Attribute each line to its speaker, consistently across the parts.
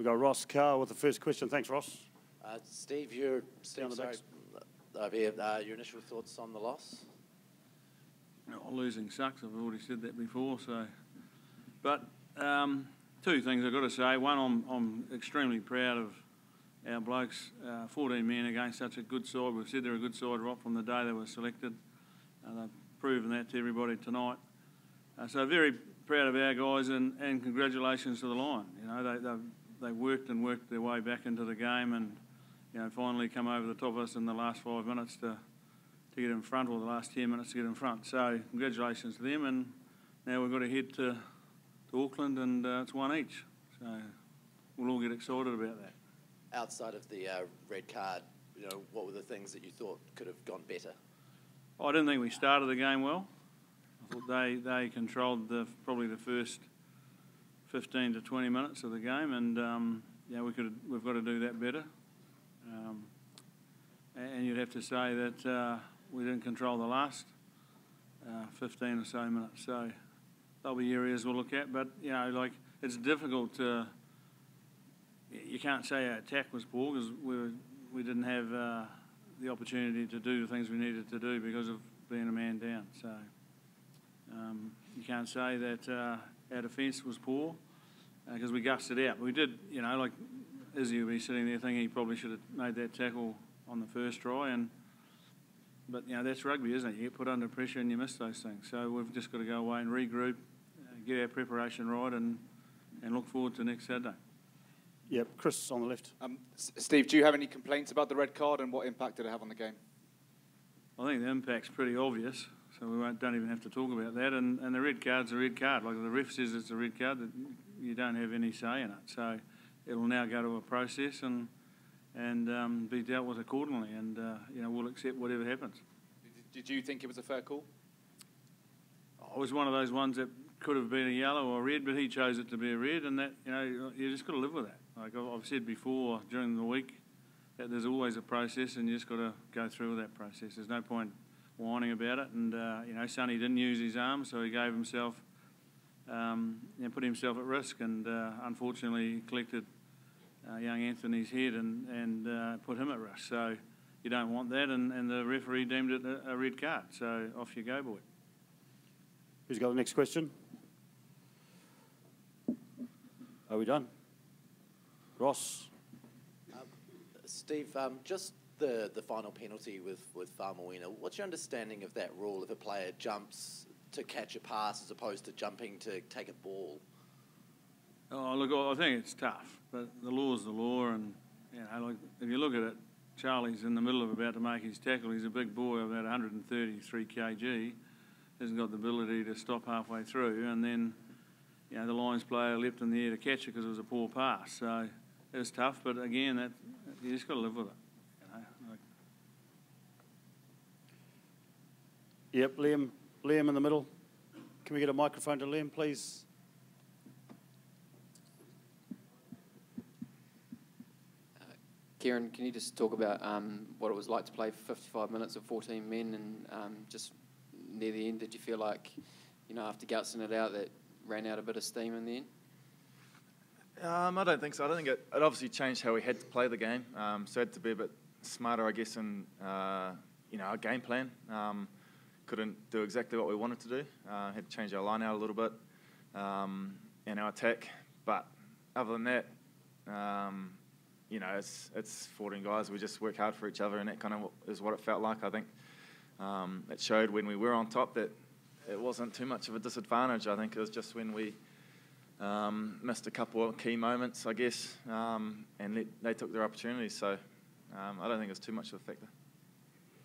Speaker 1: go Ross Carr with the first question. Thanks, Ross.
Speaker 2: Steve, your initial thoughts on the loss?
Speaker 3: Oh, losing sucks. I've already said that before. But two things I've got to say. One, I'm extremely proud of our blokes. 14 men against such a good side. We've said they're a good side right from the day they were selected. They've proven that to everybody tonight. So very proud of our guys, and congratulations to the line. You know, they worked their way back into the game, and finally come over the top of us in the last 5 minutes to get in front, or the last 10 minutes to get in front. So congratulations to them, and now we've got to head to Auckland, and it's one each. So we'll all get excited about that.
Speaker 2: Outside of the red card, what were the things that you thought could have gone better?
Speaker 3: I didn't think we started the game well. I thought they controlled probably the first 15 to 20 minutes of the game, and we've got to do that better. And you'd have to say that we didn't control the last 15 or so minutes. So there'll be areas we'll look at, but it's difficult to. You can't say our attack was poor because we didn't have the opportunity to do the things we needed to do because of being a man down. So you can't say that our defence was poor because we gussed it out. We did, like Izzy will be sitting there thinking he probably should have made that tackle on the first try, but that's rugby, isn't it? You get put under pressure and you miss those things. So we've just got to go away and regroup, get our preparation right, and look forward to next Saturday.
Speaker 1: Yep, Chris on the left.
Speaker 4: Steve, do you have any complaints about the red card, and what impact did it have on the game?
Speaker 3: I think the impact's pretty obvious, so we don't even have to talk about that. And the red card's a red card. Like the ref says it's a red card, that you don't have any say in it. So it'll now go to a process and be dealt with accordingly. And we'll accept whatever happens.
Speaker 4: Did you think it was a fair call?
Speaker 3: I was one of those ones that could have been a yellow or a red, but he chose it to be a red, and that you just got to live with that. Like I've said before during the week, that there's always a process, and you just got to go through with that process. There's no point whining about it. And Sonny didn't use his arm, so he gave himself, put himself at risk, and unfortunately he collected young Anthony's head and put him at risk. So you don't want that, and the referee deemed it a red card. So off you go, boy.
Speaker 1: Who's got the next question? Are we done? Ross?
Speaker 2: Steve, just the final penalty with Faumuina. What's your understanding of that rule if a player jumps to catch a pass as opposed to jumping to take a ball?
Speaker 3: Oh, look, I think it's tough, but the law's the law, and if you look at it, Charlie's in the middle of about to make his tackle. He's a big boy, about 133 kg. Hasn't got the ability to stop halfway through, and then the Lions player leapt in the air to catch it because it was a poor pass. So it was tough, but again, you just got to live with it.
Speaker 1: Yep, Liam in the middle. Can we get a microphone to Liam, please?
Speaker 5: Kieran, can you just talk about what it was like to play 55 minutes of 14 men, and just near the end, did you feel like, after gutsing it out, that ran out a bit of steam in the end?
Speaker 6: I don't think so. I don't think it obviously changed how we had to play the game. So had to be a bit smarter, I guess, in our game plan. Couldn't do exactly what we wanted to do. Had to change our line out a little bit and our attack. But other than that, it's 14 guys. We just work hard for each other, and that kind of is what it felt like. I think it showed when we were on top that it wasn't too much of a disadvantage. I think it was just when we missed a couple of key moments, I guess, and they took their opportunities. So I don't think it's too much of a factor.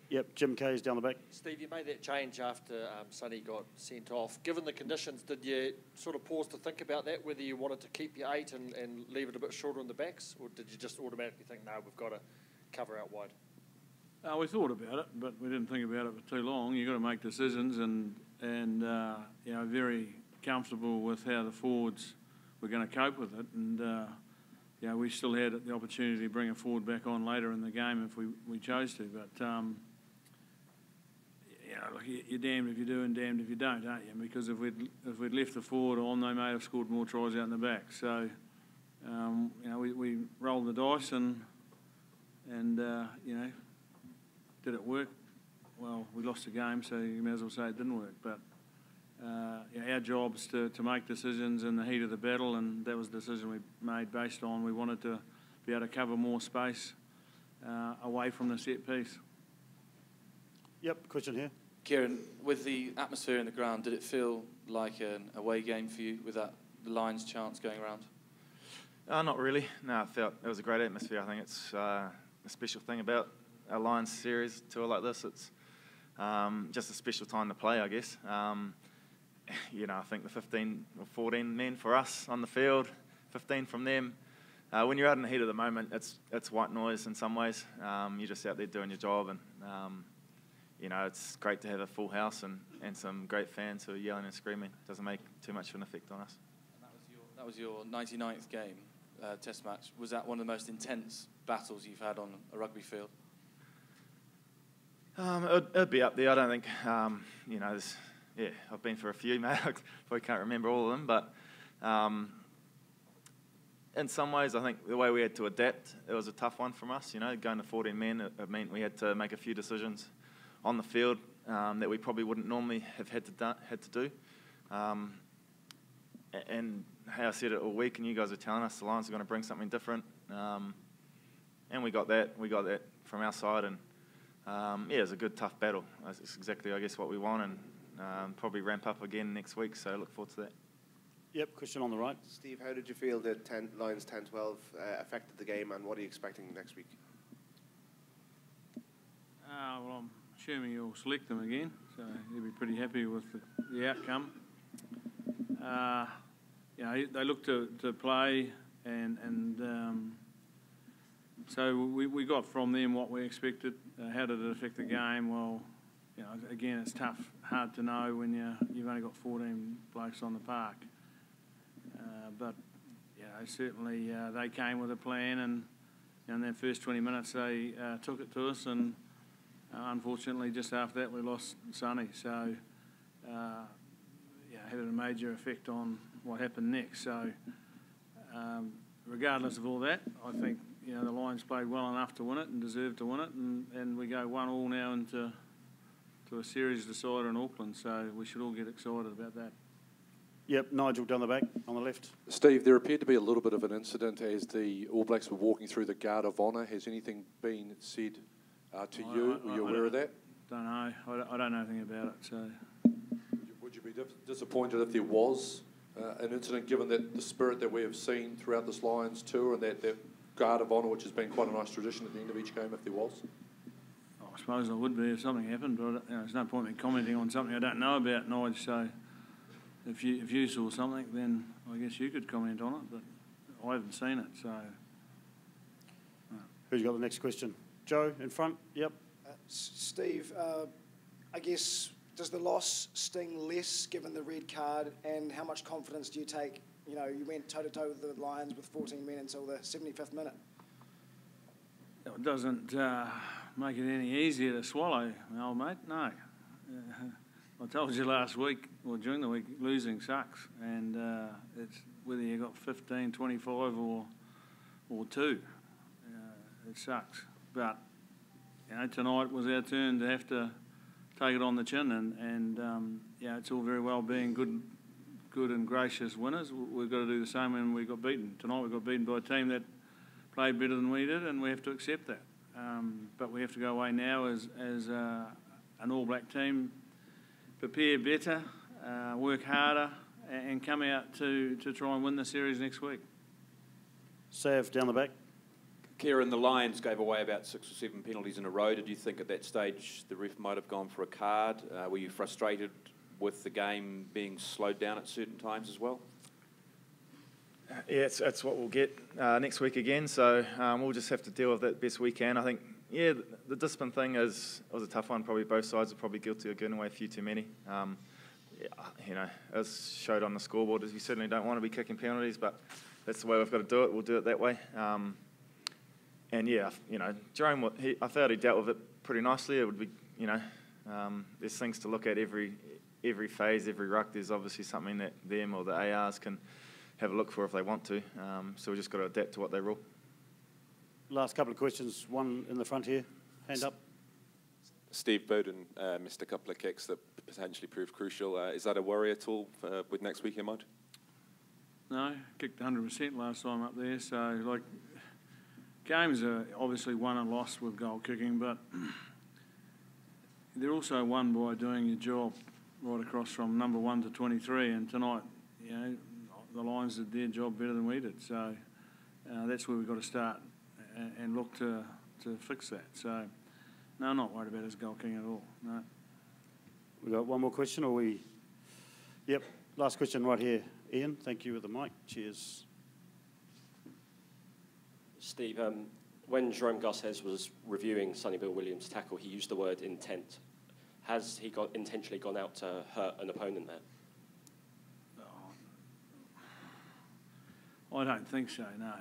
Speaker 1: Yep, Jim Kay's down the back.
Speaker 7: Steve, you made that change after Sonny got sent off. Given the conditions, did you sort of pause to think about that, whether you wanted to keep your 8 and leave it a bit shorter on the backs, or did you just automatically think, no, we've got to cover out wide?
Speaker 3: We thought about it, but we didn't think about it for too long. You've got to make decisions, and very comfortable with how the forwards were going to cope with it. And we still had the opportunity to bring a forward back on later in the game if we chose to. But you're damned if you do and damned if you don't, aren't you? Because if we'd left the forward on, they may have scored more tries out in the back. So we rolled the dice and did it work? Well, we lost the game, so you may as well say it didn't work. But our job's to make decisions in the heat of the battle, and that was the decision we made based on we wanted to be able to cover more space away from the set piece.
Speaker 1: Yep, question here.
Speaker 8: Kieran, with the atmosphere in the ground, did it feel like an away game for you with the Lions chants going around?
Speaker 6: Not really. No, it was a great atmosphere. I think it's a special thing about a Lions series tour like this. It's just a special time to play, I guess. I think the 15 or 14 men for us on the field, 15 from them. When you're out in the heat of the moment, it's white noise in some ways. You're just out there doing your job, and it's great to have a full house and some great fans who are yelling and screaming. It doesn't make too much of an effect on us.
Speaker 8: That was your 99th game, Test match. Was that one of the most intense battles you've had on a rugby field?
Speaker 6: It'd be up there. I don't think, I've been for a few, mate. I probably can't remember all of them, but in some ways, I think the way we had to adapt, it was a tough one from us. Going to 14 men, it meant we had to make a few decisions on the field that we probably wouldn't normally have had to do. And how I said it all week, and you guys are telling us the Lions are going to bring something different, and we got that. We got that from our side, and it was a good, tough battle. It's exactly, I guess, what we want, and probably ramp up again next week. So look forward to that.
Speaker 1: Yep, question on the right.
Speaker 9: Steve, how did you feel that Lions 10-12 affected the game, and what are you expecting next week?
Speaker 3: Well, I'm assuming you'll select them again, so you'll be pretty happy with the outcome. They look to play, and so we got from them what we expected. How did it affect the game? Well, again, it's hard to know when you've only got 14 blokes on the park. But certainly they came with a plan, and in their first 20 minutes they took it to us, and unfortunately just after that we lost Sonny. So had a major effect on what happened next. So regardless of all that, I think the Lions played well enough to win it and deserved to win it, and we go 1-1 now into a series decider in Auckland. So we should all get excited about that.
Speaker 1: Yep, Nigel down the back on the left.
Speaker 10: Steve, there appeared to be a little bit of an incident as the All Blacks were walking through the Guard of Honour. Has anything been said to you? Were you aware of that?
Speaker 3: Don't know. I don't know anything about it. So,
Speaker 10: would you be disappointed if there was an incident, given that the spirit that we have seen throughout this Lions tour, and that Guard of Honour, which has been quite a nice tradition at the end of each game, if there was?
Speaker 3: I suppose I would be if something happened, but there's no point in commenting on something I don't know about, Nigel. So if you saw something, then I guess you could comment on it, but I haven't seen it. So
Speaker 1: who's got the next question? Joe in front. Yep.
Speaker 11: Steve, I guess, does the loss sting less given the red card, and how much confidence do you take? You went toe-to-toe with the Lions with 14 men until the 75th minute.
Speaker 3: It doesn't make it any easier to swallow, old mate. No. I told you last week, or during the week, losing sucks, and it's whether you got 15, 25 or 2, it sucks. But tonight was our turn to have to take it on the chin, and it's all very well being good and gracious winners. We've got to do the same when we got beaten. Tonight we got beaten by a team that played better than we did, and we have to accept that. But we have to go away now as an All Black team, prepare better, work harder, and come out to try and win the series next week.
Speaker 1: Sav down the back.
Speaker 12: Kieran, the Lions gave away about 6 or 7 penalties in a row. Did you think at that stage the ref might have gone for a card? Were you frustrated with the game being slowed down at certain times as well?
Speaker 6: Yeah, it's what we'll get next week again, so we'll just have to deal with it best we can. I think, the discipline thing was a tough one. Probably both sides are probably guilty of giving away a few too many. As showed on the scoreboard, you certainly don't want to be kicking penalties, but that's the way we've got to do it. We'll do it that way. Jerome, I felt he dealt with it pretty nicely. It would be, there's things to look at every phase, every ruck. There's obviously something that them or the ARs can have a look for if they want to. So we just got to adapt to what they rule.
Speaker 1: Last couple of questions. One in the front here. Hand up.
Speaker 13: Steve Bowden missed a couple of kicks that potentially proved crucial. Is that a worry at all with next week in mind?
Speaker 3: No, kicked 100% last time up there. So, like, games are obviously won and lost with goal kicking, but they're also won by doing your job right across from number 1 to 23. And tonight, you know, the Lions did their job better than we did. So that's where we've got to start and look to fix that. So, no, I'm not worried about his goal kicking at all. No.
Speaker 1: We got one more question, or we? Yep. Last question right here. Ian, thank you with the mic. Cheers.
Speaker 14: Steve, when Jerome Garces was reviewing Sonny Bill Williams' tackle, he used the word intent. Has he intentionally gone out to hurt an opponent there?
Speaker 3: I don't think so, no.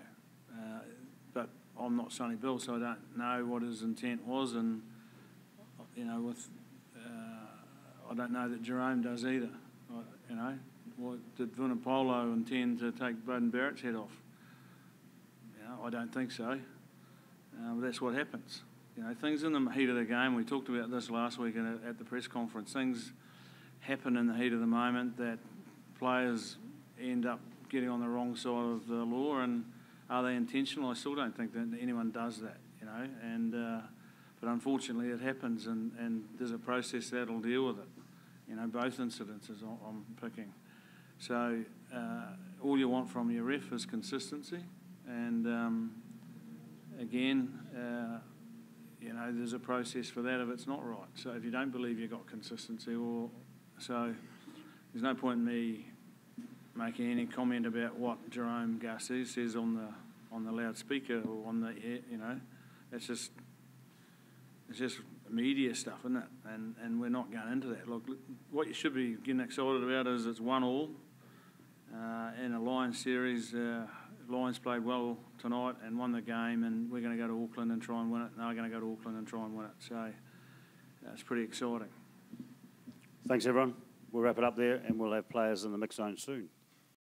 Speaker 3: But I'm not Sonny Bill, so I don't know what his intent was, and you know, I don't know that Jerome does either. You know, did Vunipola intend to take Beauden Barrett's head off? You know, I don't think so. But that's what happens. You know, things in the heat of the game. We talked about this last week at the press conference. Things happen in the heat of the moment that players end up getting on the wrong side of the law, and are they intentional? I still don't think that anyone does that, you know, and but unfortunately it happens, and there's a process that'll deal with it, you know, both incidences I'm picking. So all you want from your ref is consistency, and again, you know, there's a process for that if it's not right. So if you don't believe you've got consistency, so there's no point in me making any comment about what Jerome Garces says on the loudspeaker or on the air, you know. It's just media stuff, isn't it? And we're not going into that. Look, what you should be getting excited about is it's 1-1 in a Lions series. Lions played well tonight and won the game, and we're going to go to Auckland and try and win it. And they're going to go to Auckland and try and win it. So it's pretty exciting.
Speaker 1: Thanks, everyone. We'll wrap it up there, and we'll have players in the mix zone soon.